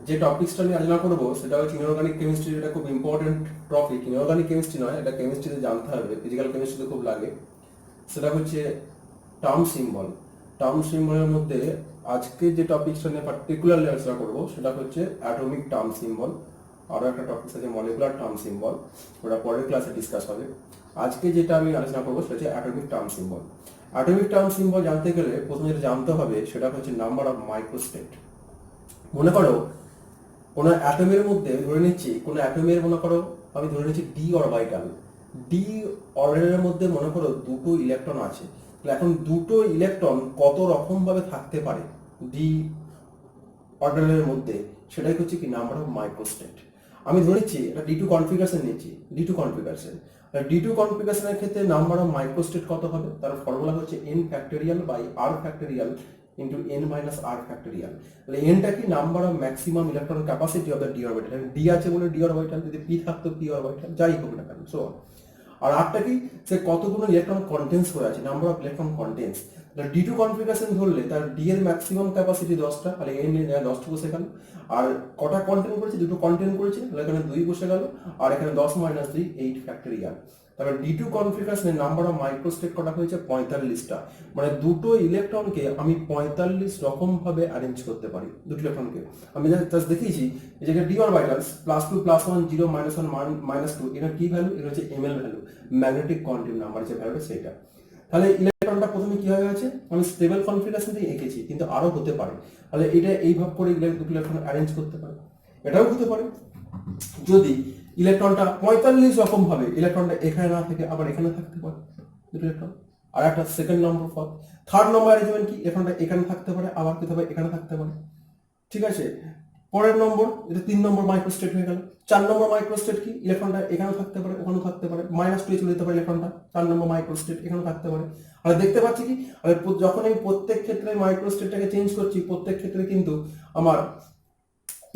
যে টপিকসটা নিয়ে আলোচনা করবো সেটা হচ্ছে ইনঅর্গানিক কেমিস্ট্রি। এটা খুব ইম্পর্টেন্ট টপিক। ইনঅর্গানিক কেমিস্ট্রি নয়, এটা কেমিস্ট্রিতে জানতে হবে, ফিজিক্যাল কেমিস্ট্রিতে খুব লাগে। সেটা হচ্ছে টার্ম সিম্বল। টার্ম সিম্বলের মধ্যে আজকে যে টপিকসটা নিয়ে পার্টিকুলারলি আলোচনা করবো সেটা হচ্ছে অ্যাটমিক টার্ম সিম্বল। আরও একটা টপিক আছে মলিকুলার টার্ম সিম্বল, ওটা পরের ক্লাসে ডিসকাস হবে। আজকে যেটা আমি আলোচনা করবো সেটা হচ্ছে atomic term symbol. Atomic term symbol জানতে গেলে প্রথমে যেটা জানতে হবে সেটা হচ্ছে নাম্বার অফ মাইক্রোস্টেট। মনে করো কোনো অ্যাটমের মধ্যে ধরে নিচ্ছি, কোনো অ্যাটমের মনে করো আমি ধরে নিচ্ছি ডি অরবিটাল। ডি অরবিটালের মধ্যে মনে করো দুটো ইলেকট্রন আছে। তাহলে এখন দুটো ইলেকট্রন কত রকম ভাবে থাকতে পারে ডি অরবিটালের মধ্যে, সেটাই হচ্ছে কি নাম্বার অফ মাইক্রোস্টেট। আমি ধরে নিচ্ছি এটা ডি টু কনফিগারেশন নিচ্ছি, D two configuration. D two কনফিগারেশনের ক্ষেত্রে নাম্বার অফ মাইক্রোস্টেট কত হবে, তার ফর্মুলা হচ্ছে N factorial by R factorial into N minus R factorial. তাহলে এনটা কি number of maximum electron capacity of the D orbital. D আছে বলে ডি অরবিটাল, যদি পি থাকতো পি অরবিটাল, যাই হোক না কেন সো। আর আরটা কি, সে কতগুলো ইলেকট্রন কন্টেন্স করে আছে, number of electron contains. D two configuration ধরলে তার ডি এর ম্যাক্সিমাম ক্যাপাসিটি 10টা, তাহলে এন 10টা বসে গেল। আর কটা কন্টেন্ট করেছে, দুটো কন্টেন্ট করেছে, তাহলে এখানে 2 বসে গেল। আর এখানে 10 মাইনাস 2 8 ফ্যাক্টরিয়াল। তারপর ডি টু কনফিগারেশনের নাম্বার অফ মাইক্রোস্টেট কটা হয়েছে 45টা। মানে দুটো ইলেকট্রনকে আমি 45 রকম ভাবে অ্যারেঞ্জ করতে পারি। দুটো ইলেকট্রনকে আমি জাস্ট দেখিয়েছি, এই যে ডি অরবিটালস +2 +1 0 -1 -2, এটা কি ভ্যালু, এটা হচ্ছে ML value, magnetic quantity number যে ভ্যালুটা সেটা। তাহলে ইলেকট্রনটা প্রথমে কি হয়ে গেছে, আমি স্টেবল কনফিগারেশন দিয়ে এঁকেছি, কিন্তু আরো হতে পারে। তাহলে এটা এইভাবে করে দুটো ইলেকট্রন অ্যারেঞ্জ করতে পারে। এটাও হতে পারে যদি ইলেকট্রনটা 45 রকম ভাবে ইলেকট্রনটা এখানে না থেকে আবার এখানে থাকতে পারে দুটো ইলেকট্রন। আর একটা সেকেন্ড নম্বর পথ। থার্ড নম্বর অ্যারেঞ্জমেন্ট কি, ইলেকট্রনটা এখানে থাকতে পারে আবার কি হবে এখানে থাকতে পারে। ঠিক আছে, পরের নম্বর, এটা 3 নম্বর মাইক্রোস্টেট হয়ে গেল। 4 নম্বর মাইক্রোস্টেট কি, ইলেকট্রনটা এখানেও থাকতে পারে ওখানেও থাকতে পারে, -2 চলে যেতে পারে ইলেকট্রনটা, 4 নম্বর মাইক্রোস্টেট এখানেও থাকতে পারে। আর দেখতে পাচ্ছি কি, যখন আমি প্রত্যেক ক্ষেত্রে মাইক্রোস্টেটটাকে চেঞ্জ করছি, প্রত্যেক ক্ষেত্রে কিন্তু আমার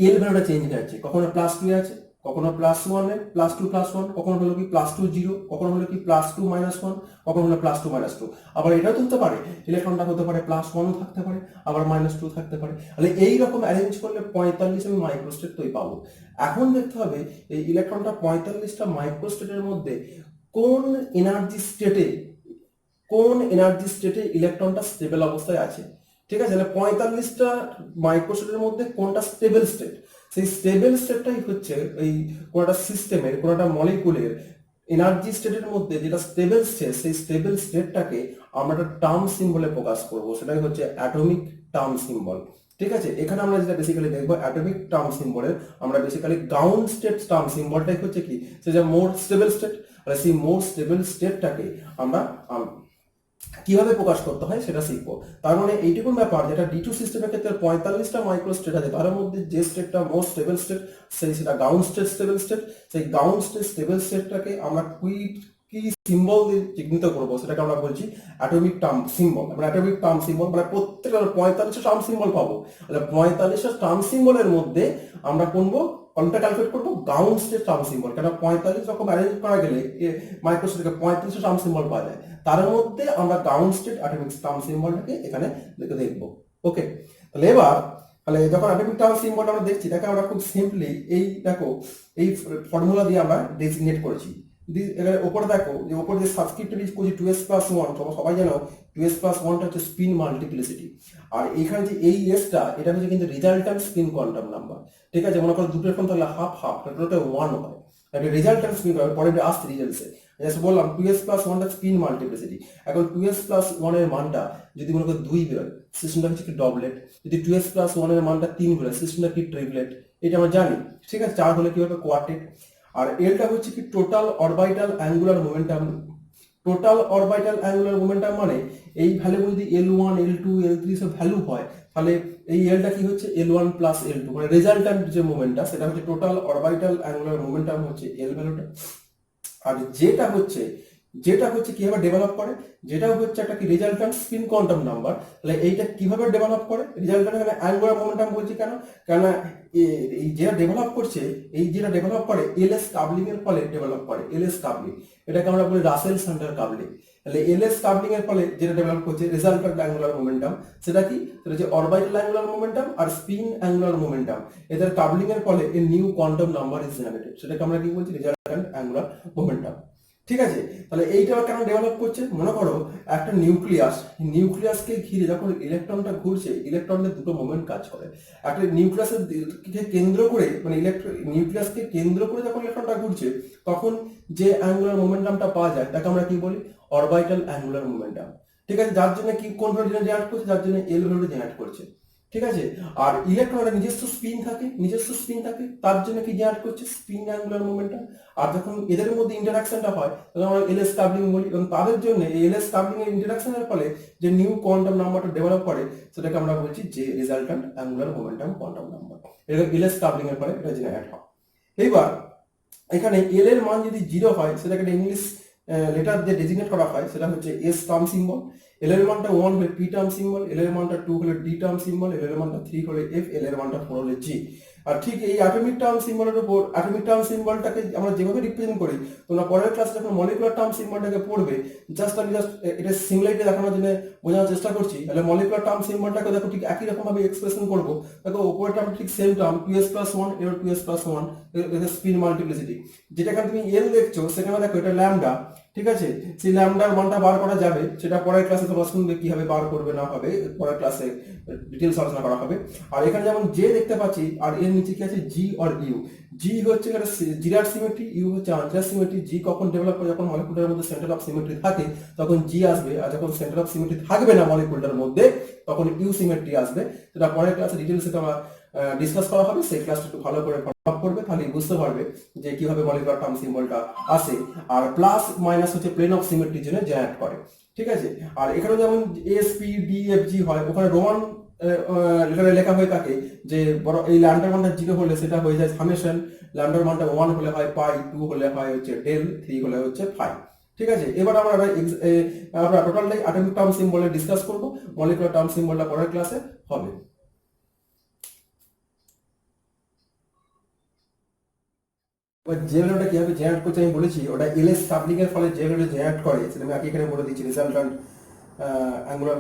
এল ভ্যালুটা চেঞ্জ হয়ে যাচ্ছে। কখনো +2 আছে, কখনো +1 +2 +1, কখনো হলো কি +2 0, কখনো হলো কি +2 -1, কখনো হলো +2 -2। আবার এটাও তো হতে পারে, ইলেকট্রনটা হতে পারে +1 থাকতে পারে, আবার -2 থাকতে পারে। তাহলে এইরকম অ্যারেঞ্জ করলে 45 আমি মাইক্রোস্টেট তৈরি পাবো। এখন দেখতে হবে এই ইলেকট্রনটা 45টা মাইক্রোস্টেটের মধ্যে কোন এনার্জি স্টেটে, ইলেকট্রনটা স্টেবল অবস্থায় আছে। ঠিক আছে, তাহলে 45টা মাইক্রোস্টেটের মধ্যে কোনটা স্টেবল স্টেট, সেই স্টেবল স্টেটটাই হচ্ছে এই কোনটা সিস্টেমের, কোনটা মলিকুলের এনার্জি স্টেটের মধ্যে যেটা স্টেবল স্টেট, সেই স্টেবল স্টেটটাকে আমরা একটা টার্ম সিম্বলে প্রকাশ করব, সেটাই হচ্ছে অ্যাটমিক টার্ম সিম্বল। ঠিক আছে, এখানে আমরা যেটা বেসিক্যালি দেখবো অ্যাটমিক টার্ম সিম্বলের, আমরা বেসিক্যালি গ্রাউন্ড স্টেট টার্ম সিম্বলটাই হচ্ছে কি, সেটা মোর স্টেবল স্টেট। আর সেই মোর স্টেবল স্টেটটাকে আমরা কিভাবে প্রকাশ করতে হয় সেটা শিখবো। তার মানে এইটুকুন ব্যাপার, যেটা ডি টু সিস্টেমের ক্ষেত্রে 45টা মাইক্রোস্টেট আছে, তার মধ্যে যে স্টেটটা মোস্ট স্টেবল স্টেট, সেটা গ্রাউন্ড স্টেট স্টেবল স্টেট। সেই গ্রাউন্ড স্টেট স্টেবল স্টেটটাকে আমরা কি সিম্বল দিয়ে চিহ্নিত করবো, সেটাকে আমরা বলছি অ্যাটমিক টার্ম সিম্বল। আমরা অ্যাটমিক টার্ম সিম্বল মানে প্রত্যেকটা 45টা টার্ম সিম্বল পাবো। তাহলে 45টা টার্ম সিম্বলের মধ্যে আমরা কোনটা ক্যালকুলেট করবো, গ্রাউন্ড স্টেট টার্ম সিম্বল। কেন 45 রকম অ্যারেঞ্জ করা গেলে মাইক্রোস্টেটকে 35টা টার্ম সিম্বল পাওয়া যায়, তার মধ্যে আমরা গ্রাউন্ড স্টেট অ্যাটমিক টার্ম সিম্বলটাকে এখানে দেখবো। ওকে, তাহলে এবার তাহলে যখন অ্যাটমিক টার্ম সিম্বলটা আমরা দেখছি, তাকে আমরা খুব সিম্পলি এই দেখো এই ফর্মুলা দিয়ে আমরা ডেজিগনেট করেছি। এখানে উপরে দেখো যে উপরে যে সাবস্ক্রিপ্ট ইউজ করছি 2s+1, সবাই জানো 2s+1টা হচ্ছে স্পিন মাল্টিপ্লিসিটি। আর এখানে যে এই এসটা, এটা হচ্ছে কিন্তু রেজাল্ট্যান্ট স্পিন কোয়ান্টাম নাম্বার। ঠিক আছে, মনে করো দুটো এরকম তাহলে হাফ হাফ, টোটাল 1 হয়। একটা রেজাল্ট্যান্ট স্পিন পরে আসছে রিজাল্টসে, জাস্ট বললাম 2s+1টা স্পিন মাল্টিপ্লিসিটি। এখন 2s+1 এর মানটা যদি মনে করো 2 বেরোয়, সিস্টেমটা হচ্ছে কি ডবলেট। যদি 2s+1 এর মানটা 3 বেরোয়, সিস্টেমটা কি ট্রিপলেট। এটা আমরা জানি। ঠিক আছে, 4 হলে কি হবে কোয়ার্টেট। আর এলটা হচ্ছে কি total orbital angular momentum. Total orbital angular momentum মানে এই ভ্যালু যদি L1 L2 L3 সব ভ্যালু হয়, তাহলে এই এলটা কি হচ্ছে L1 + L2, মানে রেজাল্ট্যান্ট যে মোমেন্টটা সেটা হচ্ছে টোটাল অরবিটাল অ্যাঙ্গুলার মোমেন্টাম হচ্ছে এল ভ্যালুটা। আর যেটা হচ্ছে কিভাবে ডেভেলপ করে, যেটা হচ্ছে একটা কি রেজাল্ট্যান্ট স্পিন কোয়ান্টাম নাম্বার। তাহলে এইটা কিভাবে ডেভেলপ করে, রেজাল্ট্যান্ট এখানে অ্যাঙ্গুলার মোমেন্টাম বলছি কেন, কেন এই যেটা ডেভেলপ করছে, এই যেটা ডেভেলপ করে এলএস কাবলিং এর ফলে ডেভেলপ করে। এলএস কাবলিং, এটাকে আমরা বলি রাসেল সেন্টার কাবলিং। তাহলে এলএস কাপলিং এর ফলে যেটা ডেভেলপ করছে রেজাল্টেন্ট অ্যাঙ্গুলার মোমেন্টাম, সেটা কি, সেটা হচ্ছে অরবিটাল অ্যাঙ্গুলার মোমেন্টাম আর স্পিন অ্যাঙ্গুলার মোমেন্টাম, এদের কাপলিং এর ফলে a new quantum number is generated, সেটাকে আমরা কি বলছি, রেজাল্টেন্ট অ্যাঙ্গুলার মোমেন্টাম। ঠিক আছে, তাহলে এইটা কেন ডেভেলপ করছে, মনে করো একটা নিউক্লিয়াসকে ঘিরে যখন ইলেকট্রনটা ঘুরছে, ইলেকট্রনের দুটো মোমেন্ট কাজ করে। একটা নিউক্লিয়াসের কেন্দ্র করে, মানে নিউক্লিয়াসকে কেন্দ্র করে যখন ইলেকট্রনটা ঘুরছে, তখন যে অ্যাঙ্গুলার মোমেন্টামটা পাওয়া যায় তাকে আমরা কি বলি, অরবিটাল অ্যাঙ্গুলার মোমেন্টাম। ঠিক আছে, যার জন্য কি কোন ভ্যালু জেনারেট করছে, যার জন্য এল ভ্যালু জেনারেট করছে। ঠিক আছে, আর ইলেকট্রনের নিজস্ব স্পিন থাকে, তার জন্য কি জেনারেট করছে, স্পিন অ্যাঙ্গুলার মোমেন্টাম। আর যখন এদের মধ্যে ইন্টারাকশনটা হয় তখন আমরা এলএস কাপলিং বলি, এবং তাদের জন্য এই এলএস কাপলিং এর ইন্টারাকশনের ফলে যে নিউ কোয়ান্টাম নাম্বারটা ডেভেলপ করে, সেটাকে আমরা বলছি যে resultant angular momentum quantum number. এটা এলএস কাপলিং এর ফলে এটা জেনারেট হয়। এইবার এখানে এল এর মান যদি 0 হয়, সেটাকে ইংলিশ লেটার দিয়ে ডেজিগনেট করা হয়, সেটা হচ্ছে এস টার্ম সিম্বল। এল এর মানটা 1 হলে পি টার্ম সিম্বল, এল এর মানটা 2 হলে ডি টার্ম সিম্বল, এল এর মানটা 3 হলে এফ, এল এর মানটা 4 হলে জি। আর ঠিক এই অ্যাটমিক টার্ম সিম্বলের উপর, অ্যাটমিক টার্ম সিম্বলটাকে আমরা যেভাবে রিপ্রেজেন্ট করি, তোমরা পরের ক্লাসে যখন মলিকুলার টার্ম সিম্বলটাকে পড়বে, আমি এটা সিমিলারিটি দেখানোর জন্য বোঝানোর চেষ্টা করছি। তাহলে মলিকুলার টার্ম সিম্বলটাকে দেখো ঠিক একই রকম ভাবে এক্সপ্রেশন করবো। দেখো উপরের টার্ম ঠিক সেম টার্ম 2s+1, এর 2s+1, এটা স্পিন মাল্টিপ্লিসিটি। যেটাকে তুমি এল দেখছো, সেখানে দেখো এটা ল্যামডা। ঠিক আছে, সেই ল্যামডার মানটা বার করা যাবে, সেটা পরের ক্লাসে তোমরা শুনবে কিভাবে বার করবে না হবে, পরের ক্লাসে ডিটেলস আলোচনা করা হবে। আর এখানে যেমন জে দেখতে পাচ্ছি, আর এর নিচে কি আছে, জি আর ইউ। জি হচ্ছে একটা জিরার সিমেট্রি, ইউ হচ্ছে আনচার সিমেট্রি। জি কখন ডেভেলপ করে, যখন মলিকুলের মধ্যে সেন্টার অফ সিমেট্রি থাকে তখন জি আসবে, আর যখন সেন্টার অফ সিমেট্রি থাকবে না মলিকুলটার মধ্যে তখন ইউ সিমেট্রি আসবে। সেটা পরের ক্লাসে ডিটেলসে তোমরা ডিসকাস করা হবে। সেই ক্লাসটা একটু ভালো করে ফলো করবে, তাহলে বুঝতে পারবে যে কিভাবে মলিকুলার টার্ম সিম্বলটা আসে। আর প্লাস মাইনাস হচ্ছে প্লেন অফ সিমেট্রির জন্য জেনারেট করে। ঠিক আছে, আর এখানে যেমন S P D F G হয়, ওখানে রোমান লেটারে লেখা হয়ে থাকে যে বড় এই ল্যামডার মানটা 0 হলে সেটা হয়ে যায় সামেশন, ল্যামডার মানটা 1 হলে হয় পাই, 2 হলে হয় হচ্ছে ডেল, 3 হলে হচ্ছে ফাই। ঠিক আছে, এবার আমরা টোটালটাই অ্যাটমিক টার্ম সিম্বলে ডিসকাস করব, মলিকুলার টার্ম সিম্বলটা পরের ক্লাসে হবে। যে ভ্যালুটা কিভাবে জেনারেট করছে আমি বলেছি, ওটা এলএস কাপলিং এর ফলে যে ভ্যালু জেনারেট করে সেটা আমি এখানে বলে দিচ্ছি, রেজাল্টেন্ট অ্যাঙ্গুলার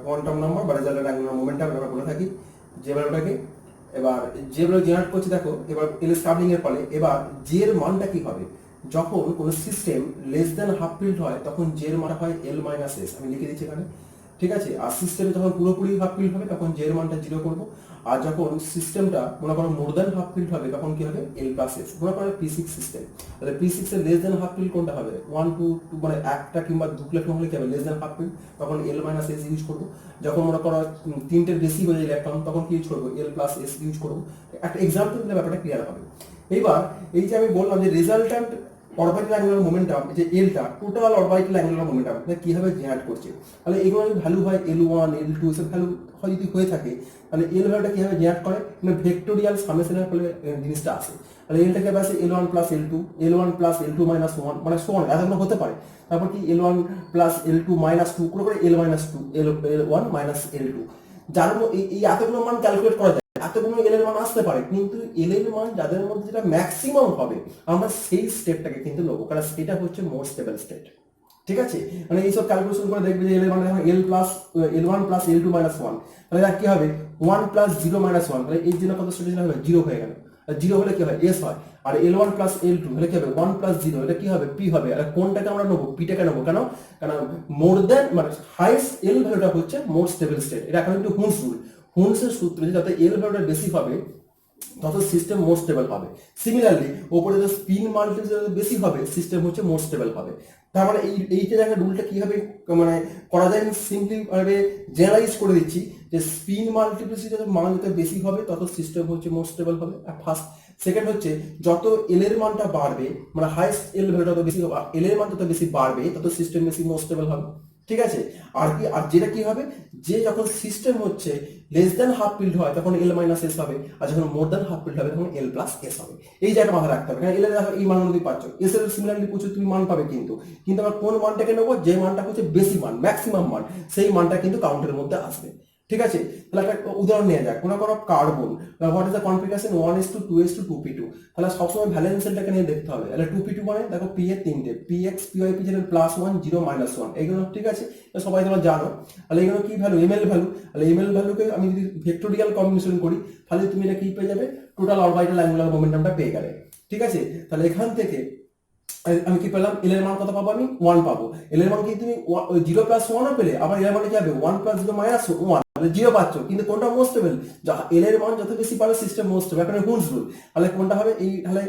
কোয়ান্টাম নাম্বার বা রেজাল্টেন্ট অ্যাঙ্গুলার মোমেন্টাম আমরা বলে থাকি যে ভ্যালুটাকে। এবার যে ভ্যালু জেনারেট করছে দেখো, এবার এলএস কাপলিং এর ফলে এবার জে এর মানটা কি হবে, যখন কোনো system less than half field হয় তখন জে এর মান হয় এল মাইনাস এস, আমি লিখে দিচ্ছি এখানে। ঠিক আছে, আর সিস্টেমে যখন পুরোপুরি হাফ ফিল্ড হবে তখন জে এর মানটা 0 করবো। আর যখন সিস্টেমটা মনে করো মোর দেন হাফ ফিল্ড হবে তখন কি হবে, এল প্লাস এস। মনে করো P6 সিস্টেম, তাহলে P6 এর লেস দেন হাফ ফিল্ড কোনটা হবে, 1 2 মানে একটা কিংবা 2 ইলেকট্রন হলে কি হবে, লেস দেন হাফ ফিল্ড, তখন এল মাইনাস এস ইউজ করবো। যখন মনে করো 3টের বেশি হয়ে যায় ইলেকট্রন তখন কি ইউজ করবো, এল প্লাস এস ইউজ করবো। একটা এক্সাম্পল দিলে ব্যাপারটা ক্লিয়ার হবে। এইবার এই যে আমি বললাম যে রেজাল্টেন্ট অরবিটাল অ্যাঙ্গুলার মোমেন্টাম, যে এলটা টোটাল অরবিটাল অ্যাঙ্গুলার মোমেন্টাম কিভাবে জেনারেট করছে, তাহলে এগুলো ভ্যালু হয় L1 L2 এসব ভ্যালু হয় যদি হয়ে থাকে, তাহলে এল ভ্যালুটা কিভাবে জেনারেট করে, মানে ভেক্টোরিয়াল সামেশনের ফলে জিনিসটা আসে। তাহলে এলটা কিভাবে আসে, L1 plus L2, L1 plus L2 minus 1, মানে সমান এতগুলো হতে পারে। তারপর কি L1 প্লাস L2 মাইনাস 2 করে L minus 2, L1 minus L2, যার এই এতগুলো মান ক্যালকুলেট করা যায়, এতগুলো এল এর মান আসতে পারে, কিন্তু এল এর মান যাদের মধ্যে যেটা ম্যাক্সিমাম হবে আমরা সেই স্টেটটাকে কিন্তু নেবো, কারণ সেটা হচ্ছে মোর স্টেবল স্টেট। ঠিক আছে, মানে এইসব ক্যালকুলেশন করে দেখবে যে এল এর মান L1 প্লাস L2 মাইনাস 1, তাহলে কি হবে 1 প্লাস 0 মাইনাস 1, তাহলে এই জন্য কত স্টেট হবে, 0 হয়ে গেল। 0 হলে কি হয়, এস হয়। আর L1 প্লাস L2 হলে কি হবে, 1 প্লাস 0, এটা কি হবে, পি হবে। আর কোনটাকে আমরা নেবো, পিটাকে নেবো। কেন, কারণ মোর দেন মানে হাইস্ট এল ভ্যালুটা হচ্ছে মোর স্টেবল স্টেট। এটা এখন একটু হুন্স রুল, হুন্সের সূত্র, যত এল ভ্যালুটা বেশি হবে তত সিস্টেম মোর স্টেবল হবে। সিমিলারলি ওপরে যে স্পিন মাল্টিপ্লিসিটি বেশি হবে সিস্টেম হচ্ছে মোর স্টেবল হবে। তার মানে এইটা দেখা রুলটা কিভাবে মানে করা যায়, আমি সিম্পলি ভাবে জেনারেলাইজ করে দিচ্ছি যে স্পিন মাল্টিপ্লিসিটি মান যত বেশি হবে তত সিস্টেম হচ্ছে মোর স্টেবল হবে। ফার্স্ট। সেকেন্ড হচ্ছে যত এল এর মানটা বাড়বে, মানে হাইস্ট এল ভ্যালুটা তত বেশি হবে, এল এর মান যত বেশি বাড়বে তত সিস্টেম বেশি মোর স্টেবল হবে। ঠিক আছে, আর কি, আর যেটা কি হবে, যে যখন সিস্টেম হচ্ছে লেস দেন হাফ ফিল্ড হয় তখন এল মাইনাস এস হবে, আর যখন মোর দেন হাফ ফিল্ড হবে তখন এল প্লাস এস হবে। এই জায়গাটা মাথায় রাখতে হবে, কারণ এল এর এই মান যদি পাচ্ছ, এস এর সিমিলারলি প্রচুর তুমি মান পাবে, কিন্তু আমরা কোন মানটাকে নেবো, যে মানটা হচ্ছে বেশি মান, ম্যাক্সিমাম মান, সেই মানটা কিন্তু কাউন্টের মধ্যে আসবে। ঠিক আছে, তাহলে একটা উদাহরণ নেওয়া যাক, মনে করো carbon, what is the configuration 1:2:2:2p2, তাহলে সবসময় ভ্যালেন্স সেলটাকে নিয়ে দেখতে হবে। তাহলে 2p2 মানে দেখো p এর তিনটে, px pyp যেটা +1 0 -1 এইগুলো, ঠিক আছে, সবাই তোমরা জানো। তাহলে এগুলো কি ভ্যালু, ml ভ্যালু। তাহলে ml ভ্যালুকে আমি যদি ভেক্টোরিয়াল কম্বিনেশন করি তাহলে তুমি এটা কি পেয়ে যাবে, টোটাল অরবিটাল অ্যাঙ্গুলার মোমেন্টামটা পেয়ে গেলে। ঠিক আছে, তাহলে এখান থেকে আমি কি পেলাম, এল এর মান কত পাবো, আমি 1 পাবো। এল এর মান কি তুমি 0 + 1 পেলে, আবার এল এর মানে কি হবে 1 + 0 - 1, তাহলে 0 পাচ্ছ। কিন্তু কোনটা মোস্ট স্টেবল, এল এর মান যত বেশি পাবে সিস্টেম মোস্ট স্টেবল, এখন হুন্স রুল। তাহলে কোনটা হবে এই, তাহলে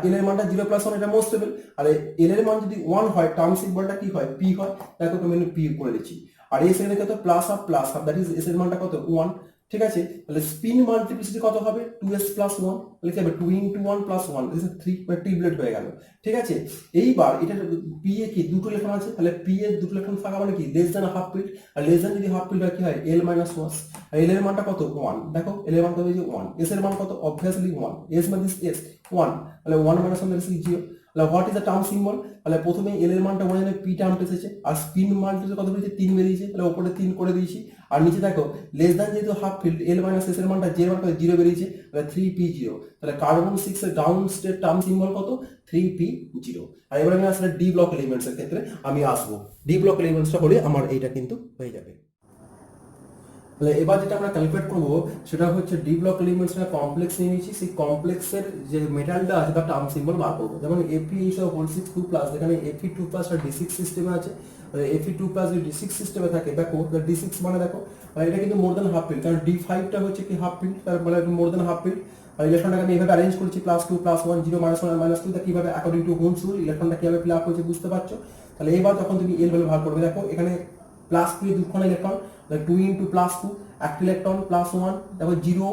এল এর মানটা 0 + 1 এটা মোস্ট স্টেবল। আর এল এর মান যদি 1 হয়, টার্ম সিম্বলটা কি হয়, পি হয়। দেখো তুমি পি করে দিচ্ছি। আর এস এর কত, +1 দ্যাট ইজ এস এর মানটা কত 1। ঠিক আছে, তাহলে স্পিন মাল্টিপ্লিসিটি কত হবে 2s + 1, তাহলে কি হবে 2 × 1 + 1 দিস ইজ 3, মানে ট্রিপলেট হয়ে গেল। ঠিক আছে, এইবার এটা পি এ কি দুটো লেখা আছে, তাহলে পি এর দুটো লেখা থাকা মানে কি লেস দ্যান হাফ পিরিয়ড, আর লেস দ্যান যদি হাফ পিরিয়ড হয় কি হয় l - 1, আর l এর মানটা কত 1। দেখো l এর মান কত হয়েছে 1, s এর মান কত অবভিয়াসলি 1, s মানে s 1, তাহলে 1 - 1 মানে 0। তাহলে what is the term symbol, তাহলে প্রথমে এল এর মানটা মনে পি টার্মটা এসেছে, আর স্পিন মাল্টিপ্লিসিটি কত বেরিয়েছে 3 বেরিয়েছে, তাহলে উপরে 3 করে দিয়েছি। আর নিচে দেখো লেস দ্যান যেহেতু হাফ ফিল্ড, l - s এর মানটা যে মান 0 বেরিয়েছে, তাহলে 3p0। তাহলে কার্বন 6 এর ডাউন স্টেট টার্ম সিম্বল কত 3p0। আর এবার আমি আসলে ডি ব্লক এলিমেন্টস এর ক্ষেত্রে আমি আসবো, ডি ব্লক এলিমেন্টসটা হলে আমার এইটা কিন্তু হয়ে যাবে। তাহলে এবার যেটা আমরা ক্যালকুলেট করবো সেটা হচ্ছে ডি ব্লক এলিমেন্টসটা কমপ্লেক্স নিয়ে নিয়েছি, সেই কমপ্লেক্সের যে মেটালটা আছে তার টার্ম সিম্বল বার করবো। যেমন Fe2+, যেখানে Fe2+ আর d6 সিস্টেমে আছে, Fe2+ যদি d6 সিস্টেমে থাকে, দেখো d6 মানে দেখো এটা কিন্তু মোর দ্যান হাফ পিল, কারণ d5টা হচ্ছে কি হাফ পিল, তার মানে মোর দ্যান হাফ পিল। আর ইলেকট্রনটাকে আমি এইভাবে অ্যারেঞ্জ করেছি +2 +1 0 -1 -2, তা কিভাবে অ্যাকর্ডিং টু হোমস রুল ইলেকট্রনটা কিভাবে ফিল আপ হয়েছে বুঝতে পারছো। তাহলে এবার যখন তুমি এল ভ্যালু ভাগ করবে, দেখো এখানে +2 এর দুখানা ইলেকট্রন, 2 × +2 একটা ইলেকট্রন +1, তারপর 0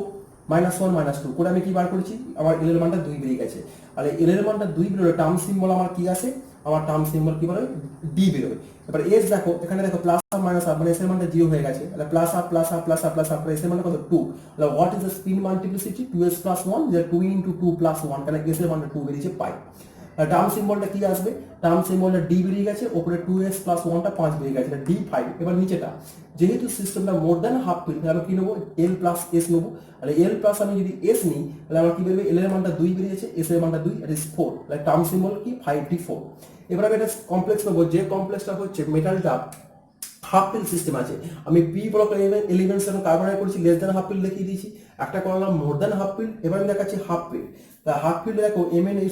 -1 -2 করে আমি কি বার করেছি, আমার এল এর মানটা 2 বেরিয়ে গেছে। আর এল এর মানটা 2 বেরোলে টার্ম সিম্বল আমার কি আসে, আমার টার্ম সিম্বল কি বেরোয় ডি বেরোয়। এবার এস দেখো, এখানে দেখো +1 -1 মানে এস এর মানটা 0 হয়ে গেছে, তাহলে +1 এস এর মানটা কত 2। তাহলে what is the spin multiplicity 2s + 1, যে 2 × 2 + 1, তাহলে এস এর মানটা 2 বেরিয়েছে পাই। টার্ম সিম্বলটা কি আসবে, টার্ম সিম্বলটা ডি বেরিয়ে গেছে, ওপরে 2s + 1টা 5 বেরিয়ে গেছে, d5। এবার নিচেটা যেহেতু সিস্টেমটা মোর দ্যান হাফ পিল, তাহলে আমি কি নেবো l + s নেবো। তাহলে l প্লাস আমি যদি s নিই তাহলে আমার কি বেরোবে, l এর মানটা 2 বেরিয়েছে, s এর মানটা 2, দ্যাট ইজ 4, তাহলে টার্ম সিম্বল কি 5d4। এবার আমি এটা কমপ্লেক্স নেবো, যে কমপ্লেক্সটা হচ্ছে মেটালটা হাফ পিল সিস্টেম আছে, আমি পি ব্লক এলিমেন্টস এবং কার্বনাইট করেছি লেস দ্যান হাফ পিল দেখিয়ে দিয়েছি, একটা করলাম মোর দ্যান হাফ পিল, এবার আমি দেখাচ্ছি হাফ পিল। তা হাফ পিল দেখো Mn(2+),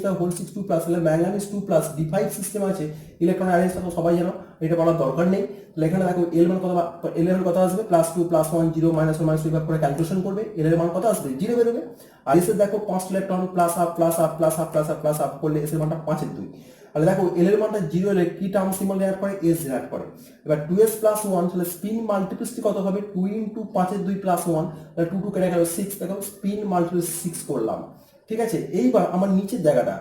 তাহলে ম্যাঙ্গানিজ 2+, d5 সিস্টেম আছে, ইলেকট্রন অ্যারেঞ্জ তো সবাই জানো, এটা বলার দরকার নেই। তাহলে এখানে দেখো এল মান কত, এল এর মান কত আসবে +2 +1 0 -1 -2 ভাগ করে ক্যালকুলেশন করবে, এল এর মান কত আসবে 0 বেরোবে। আর এসে দেখো 5 ইলেকট্রন +1 করলে এস এর মানটা 5/2। তাহলে দেখো এল এর মানটা 0 এলে কি টার্ম সিম্বল অ্যাড করে, s অ্যাড করে। এবার 2s + 1, তাহলে স্পিন মাল্টিপ্লিসিটি কত হবে 2 × 5/2 + 1, তাহলে 2 কেটে গেল 6, দেখো স্পিন মাল্টিপ্লিসিটি 6 করলাম। ঠিক আছে, এইবার আমার নিচের জায়গাটা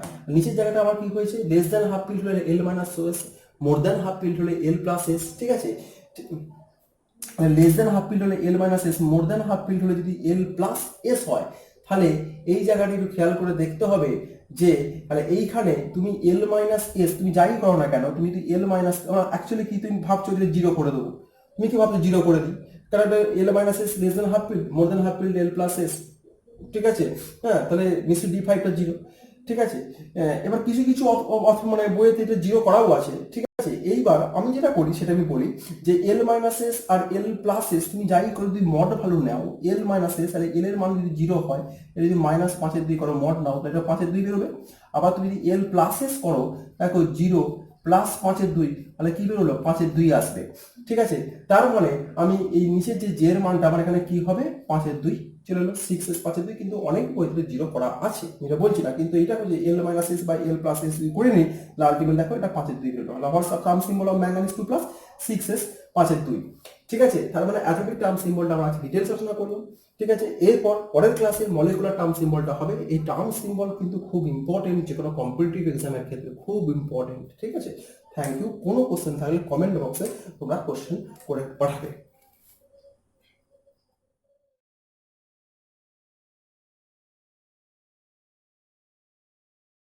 আমার কি হয়েছে, লেস দ্যান হাফ পিল হলে l - s, more than half fill হলে l + s। ঠিক আছে, লেস দ্যান হাফ পিল হলে l - s, more than half fill হলে যদি l + s হয়, তাহলে এই জায়গাটি একটু খেয়াল করে দেখতে হবে যে তাহলে এইখানে তুমি l - s তুমি যাই করো না কেন, তুমি যদি l - অ্যাকচুয়ালি কি তুমি ভাবছো যে 0 করে দেবো, তুমি কি ভাবছো 0 করে দিই, কারণ l - s less than half fill, more than half fill l + s। ঠিক আছে, হ্যাঁ, তাহলে নিশ্চয়ই d5টা 0। ঠিক আছে, এবার কিছু কিছু মানে বইয়েতে এটা 0 করাও আছে। ঠিক আছে, এইবার আমি যেটা করি সেটা আমি বলি যে l - s আর l + s তুমি যাই করে যদি মড ভ্যালু নাও l - s, তাহলে l এর মান যদি 0 হয়, এটা যদি -5/2 করো মড নাও, তাহলে এটা 5/2 বেরোবে। আবার তুমি যদি l + s করো, দেখো 0 + 5/2, তাহলে কি বেরোলো 5/2 আসবে। ঠিক আছে, তার মানে আমি এই নিচের যে এর মানটা আমার এখানে কি হবে 5/2 চলে এলো, 6s 5/2, কিন্তু অনেক বইতে 0 করা আছে, এটা বলছি না, কিন্তু এটা হচ্ছে l - s / l + s করে নিই, আলটিমেট দেখো এটা 5/2 বেরোলো। WhatsApp term symbol of manganese 2+, 6s 5/2। ঠিক আছে, তার মানে অ্যাটমিক টার্ম সিম্বলটা আমরা আজকে ডিটেইলস আলোচনা করব। ঠিক আছে, এরপর পরের ক্লাসে মলিকুলার টার্ম সিম্বলটা হবে। এই টার্ম সিম্বল কিন্তু খুব ইম্পর্টেন্ট, যে কোনো কম্পিটিটিভ এক্সামের ক্ষেত্রে খুব ইম্পর্টেন্ট। ঠিক আছে, থ্যাংক ইউ। কোনো কোশ্চেন থাকলে কমেন্ট বক্সে তোমরা কোশ্চেন করে পাঠাবে।